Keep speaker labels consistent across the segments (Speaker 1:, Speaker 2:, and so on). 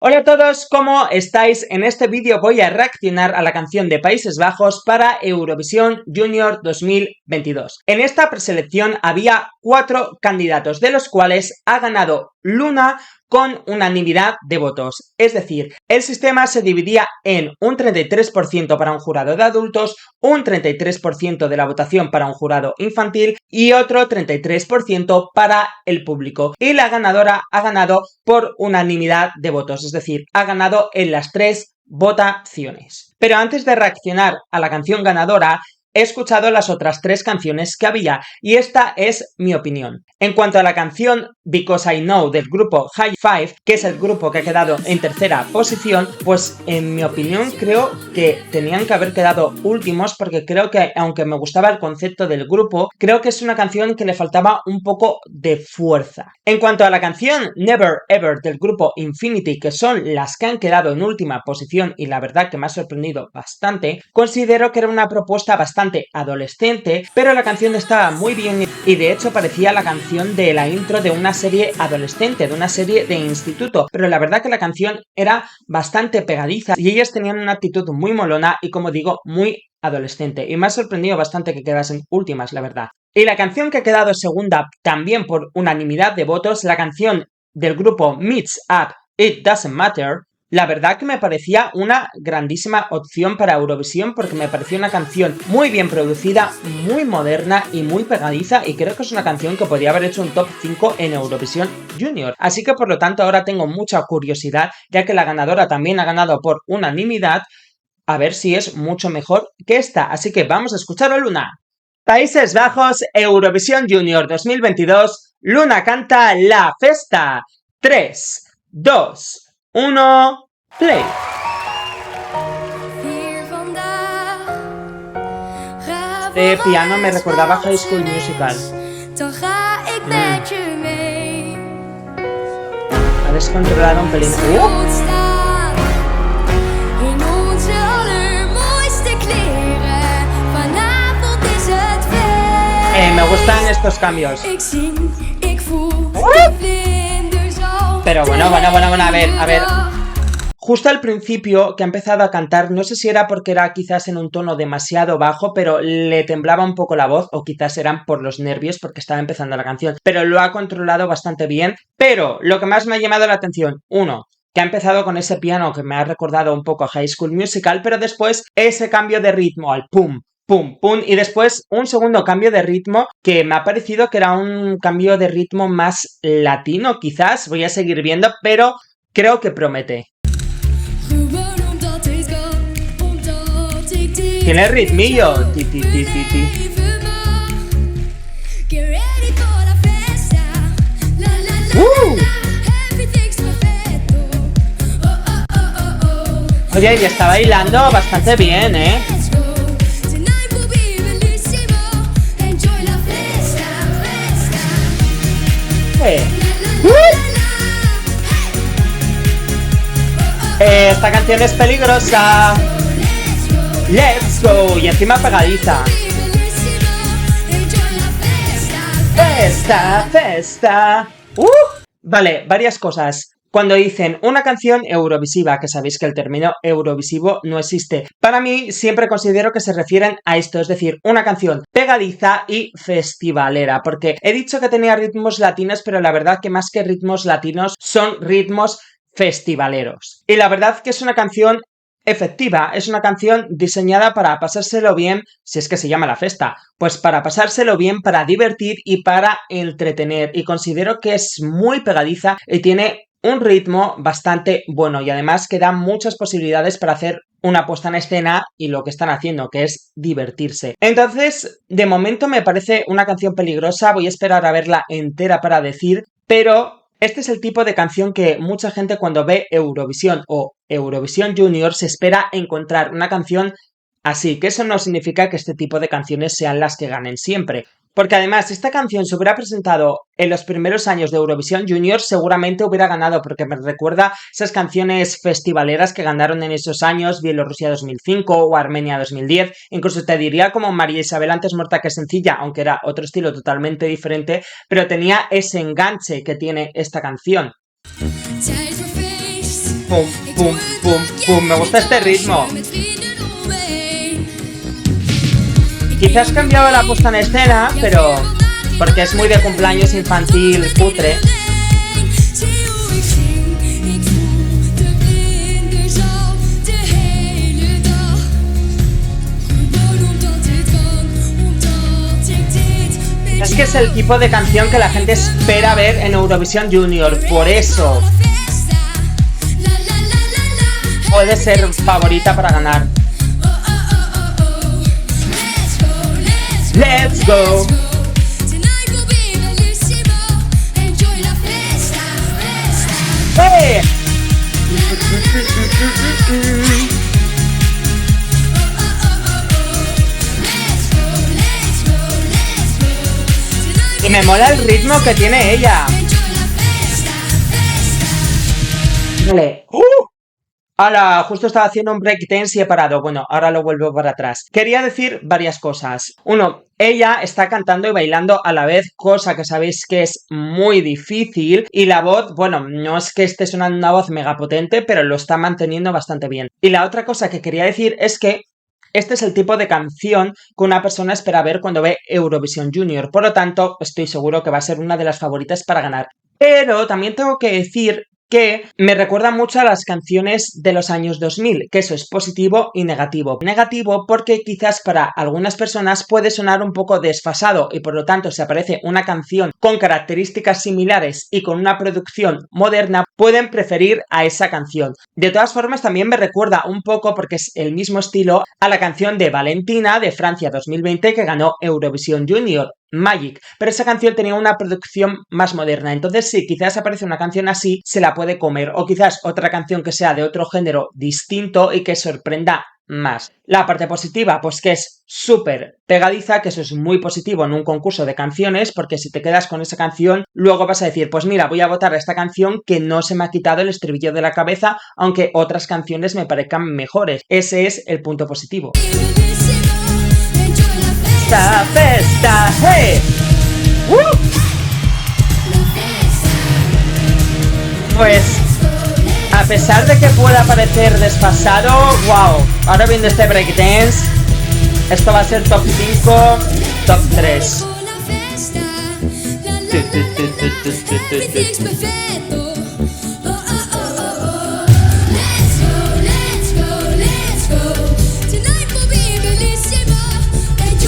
Speaker 1: Hola a todos, ¿cómo estáis? En este vídeo voy a reaccionar a la canción de Países Bajos para Eurovisión Junior 2022. En esta preselección había 4 candidatos, de los cuales ha ganado Luna con unanimidad de votos. Es decir, el sistema se dividía en un 33% para un jurado de adultos, un 33% de la votación para un jurado infantil y otro 33% para el público. Y la ganadora ha ganado por unanimidad de votos, es decir, ha ganado en las 3 votaciones. Pero antes de reaccionar a la canción ganadora, he escuchado las otras 3 canciones que había y esta es mi opinión. En cuanto a la canción Because I Know del grupo High Five, que es el grupo que ha quedado en tercera posición, pues en mi opinión creo que tenían que haber quedado últimos, porque creo que aunque me gustaba el concepto del grupo, creo que es una canción que le faltaba un poco de fuerza. En cuanto a la canción Never Ever del grupo Infinity, que son las que han quedado en última posición y la verdad que me ha sorprendido bastante, considero que era una propuesta bastante adolescente, pero la canción estaba muy bien y de hecho parecía la canción de la intro de una serie adolescente, de una serie de instituto, pero la verdad que la canción era bastante pegadiza y ellas tenían una actitud muy molona y, como digo, muy adolescente, y me ha sorprendido bastante que quedasen últimas, la verdad. Y la canción que ha quedado segunda también por unanimidad de votos, la canción del grupo Mix Up, It Doesn't Matter, la verdad que me parecía una grandísima opción para Eurovisión, porque me pareció una canción muy bien producida, muy moderna y muy pegadiza, y creo que es una canción que podría haber hecho un top 5 en Eurovisión Junior. Así que por lo tanto ahora tengo mucha curiosidad, ya que la ganadora también ha ganado por unanimidad, a ver si es mucho mejor que esta. Así que vamos a escuchar a Luna. Países Bajos, Eurovisión Junior 2022, Luna canta La Festa. 3, 2, 1, play. Este piano me recordaba High School Musical. Ha descontrolado un pelín. Me gustan estos cambios. Pero bueno, a ver. Justo al principio que ha empezado a cantar, no sé si era porque era quizás en un tono demasiado bajo, pero le temblaba un poco la voz, o quizás eran por los nervios porque estaba empezando la canción, pero lo ha controlado bastante bien. Pero lo que más me ha llamado la atención, uno, que ha empezado con ese piano que me ha recordado un poco a High School Musical, pero después ese cambio de ritmo al pum, pum, pum, y después un segundo cambio de ritmo que me ha parecido que era un cambio de ritmo más latino, quizás, voy a seguir viendo, pero creo que promete. Tiene ritmillo. Oye, y está bailando bastante bien, ¿eh? Esta canción es peligrosa. Let's go. Y encima pegadiza. Festa. Vale, varias cosas. Cuando dicen una canción eurovisiva, que sabéis que el término eurovisivo no existe, para mí siempre considero que se refieren a esto, es decir, una canción pegadiza y festivalera, porque he dicho que tenía ritmos latinos, pero la verdad que más que ritmos latinos son ritmos festivaleros. Y la verdad que es una canción efectiva, es una canción diseñada para pasárselo bien, si es que se llama La Festa, pues para pasárselo bien, para divertir y para entretener, y considero que es muy pegadiza y tiene un ritmo bastante bueno, y además que da muchas posibilidades para hacer una puesta en escena y lo que están haciendo, que es divertirse. Entonces, de momento me parece una canción peligrosa, voy a esperar a verla entera para decir, pero este es el tipo de canción que mucha gente cuando ve Eurovisión o Eurovisión Junior se espera encontrar una canción así, que eso no significa que este tipo de canciones sean las que ganen siempre. Porque además, si esta canción se hubiera presentado en los primeros años de Eurovisión Junior, seguramente hubiera ganado, porque me recuerda esas canciones festivaleras que ganaron en esos años, Bielorrusia 2005 o Armenia 2010. Incluso te diría como María Isabel antes muerta que sencilla, aunque era otro estilo totalmente diferente, pero tenía ese enganche que tiene esta canción. pum, pum, pum, pum. Me gusta este ritmo. Quizás cambiaba la puesta en escena, pero porque es muy de cumpleaños infantil cutre. Es que es el tipo de canción que la gente espera ver en Eurovisión Junior, por eso puede ser favorita para ganar. Let's go. ¡Hey! Y me mola el ritmo que tiene ella. Vale. Ahora, justo estaba haciendo un breakdance y he parado. Bueno, ahora lo vuelvo para atrás. Quería decir varias cosas. Uno, ella está cantando y bailando a la vez, cosa que sabéis que es muy difícil. Y la voz, bueno, no es que esté sonando una voz mega potente, pero lo está manteniendo bastante bien. Y la otra cosa que quería decir es que este es el tipo de canción que una persona espera ver cuando ve Eurovisión Junior. Por lo tanto, estoy seguro que va a ser una de las favoritas para ganar. Pero también tengo que decir que me recuerda mucho a las canciones de los años 2000, que eso es positivo y negativo. Negativo porque quizás para algunas personas puede sonar un poco desfasado y por lo tanto si aparece una canción con características similares y con una producción moderna, pueden preferir a esa canción. De todas formas también me recuerda un poco, porque es el mismo estilo, a la canción de Valentina de Francia 2020 que ganó Eurovisión Junior, Magic, pero esa canción tenía una producción más moderna, entonces sí, quizás aparece una canción así, se la puede comer, o quizás otra canción que sea de otro género distinto y que sorprenda más. La parte positiva, pues que es súper pegadiza, que eso es muy positivo en un concurso de canciones, porque si te quedas con esa canción, luego vas a decir, pues mira, voy a votar a esta canción que no se me ha quitado el estribillo de la cabeza, aunque otras canciones me parezcan mejores. Ese es el punto positivo. ¡Festa, festa, hey! Pues, a pesar de que pueda parecer desfasado, wow, ahora viendo este breakdance, esto va a ser top 5, top 3.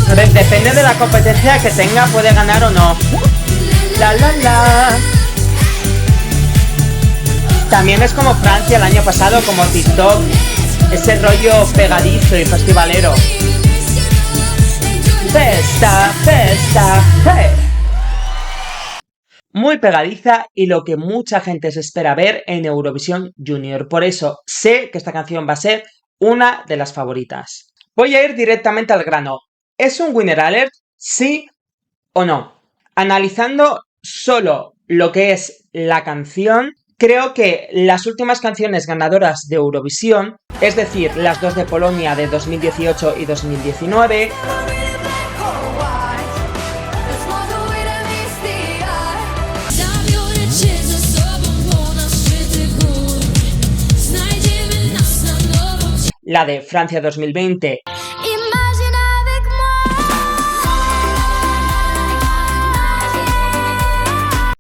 Speaker 1: A ver, depende de la competencia que tenga, puede ganar o no. La la la. También es como Francia el año pasado, como TikTok, ese rollo pegadizo y festivalero. Festa, festa, hey. Muy pegadiza y lo que mucha gente se espera ver en Eurovisión Junior. Por eso sé que esta canción va a ser una de las favoritas. Voy a ir directamente al grano. ¿Es un winner alert? ¿Sí o no? Analizando solo lo que es la canción, creo que las últimas canciones ganadoras de Eurovisión, es decir, las dos de Polonia de 2018 y 2019, la de Francia 2020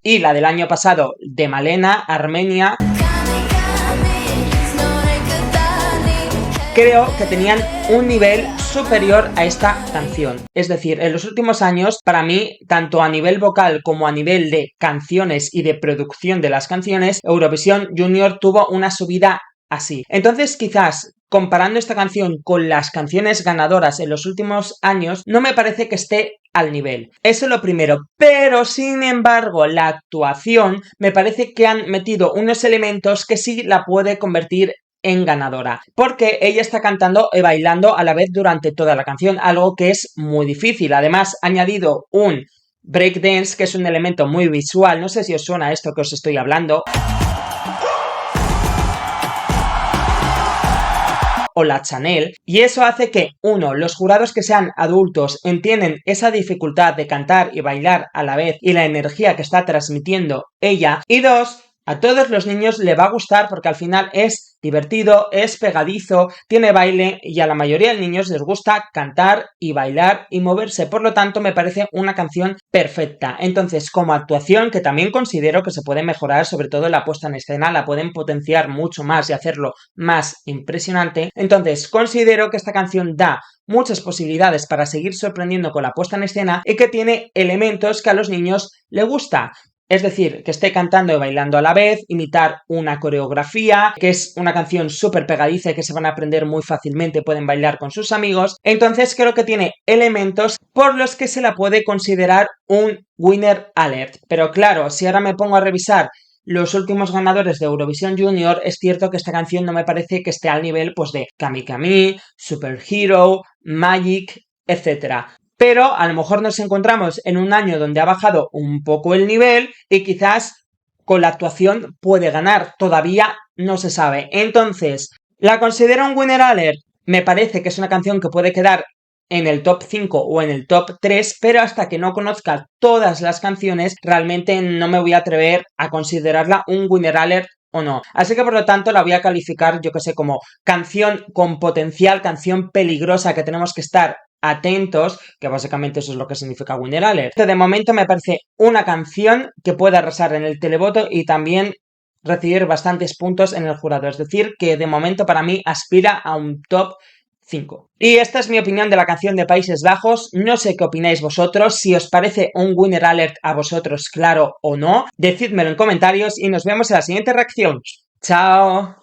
Speaker 1: y la del año pasado de Malena, Armenia, creo que tenían un nivel superior a esta canción. Es decir, en los últimos años, para mí, tanto a nivel vocal como a nivel de canciones y de producción de las canciones, Eurovisión Junior tuvo una subida así. Entonces, quizás comparando esta canción con las canciones ganadoras en los últimos años, no me parece que esté al nivel. Eso es lo primero. Pero, sin embargo, la actuación me parece que han metido unos elementos que sí la puede convertir en ganadora, porque ella está cantando y bailando a la vez durante toda la canción, algo que es muy difícil. Además, ha añadido un breakdance, que es un elemento muy visual. No sé si os suena esto que os estoy hablando. O la Chanel, y eso hace que, uno, los jurados que sean adultos entienden esa dificultad de cantar y bailar a la vez y la energía que está transmitiendo ella, y dos, A todos los niños le va a gustar porque al final es divertido, es pegadizo, tiene baile y a la mayoría de niños les gusta cantar y bailar y moverse. Por lo tanto, me parece una canción perfecta. Entonces, como actuación, que también considero que se puede mejorar, sobre todo en la puesta en escena, la pueden potenciar mucho más y hacerlo más impresionante. Entonces, considero que esta canción da muchas posibilidades para seguir sorprendiendo con la puesta en escena y que tiene elementos que a los niños les gusta. Es decir, que esté cantando y bailando a la vez, imitar una coreografía, que es una canción súper pegadiza y que se van a aprender muy fácilmente, pueden bailar con sus amigos. Entonces creo que tiene elementos por los que se la puede considerar un winner alert. Pero claro, si ahora me pongo a revisar los últimos ganadores de Eurovisión Junior, es cierto que esta canción no me parece que esté al nivel pues de Kami Kami, Super Hero, Magic, etc. Pero a lo mejor nos encontramos en un año donde ha bajado un poco el nivel y quizás con la actuación puede ganar, todavía no se sabe. Entonces, ¿la considero un winner alert? Me parece que es una canción que puede quedar en el top 5 o en el top 3, pero hasta que no conozca todas las canciones, realmente no me voy a atrever a considerarla un winner alert o no. Así que por lo tanto la voy a calificar, yo que sé, como canción con potencial, canción peligrosa que tenemos que estar atentos, que básicamente eso es lo que significa winner alert. De momento me parece una canción que puede arrasar en el televoto y también recibir bastantes puntos en el jurado, es decir, que de momento para mí aspira a un top 5. Y esta es mi opinión de la canción de Países Bajos. No sé qué opináis vosotros, si os parece un winner alert a vosotros, claro o no. Decídmelo en comentarios y nos vemos en la siguiente reacción. ¡Chao!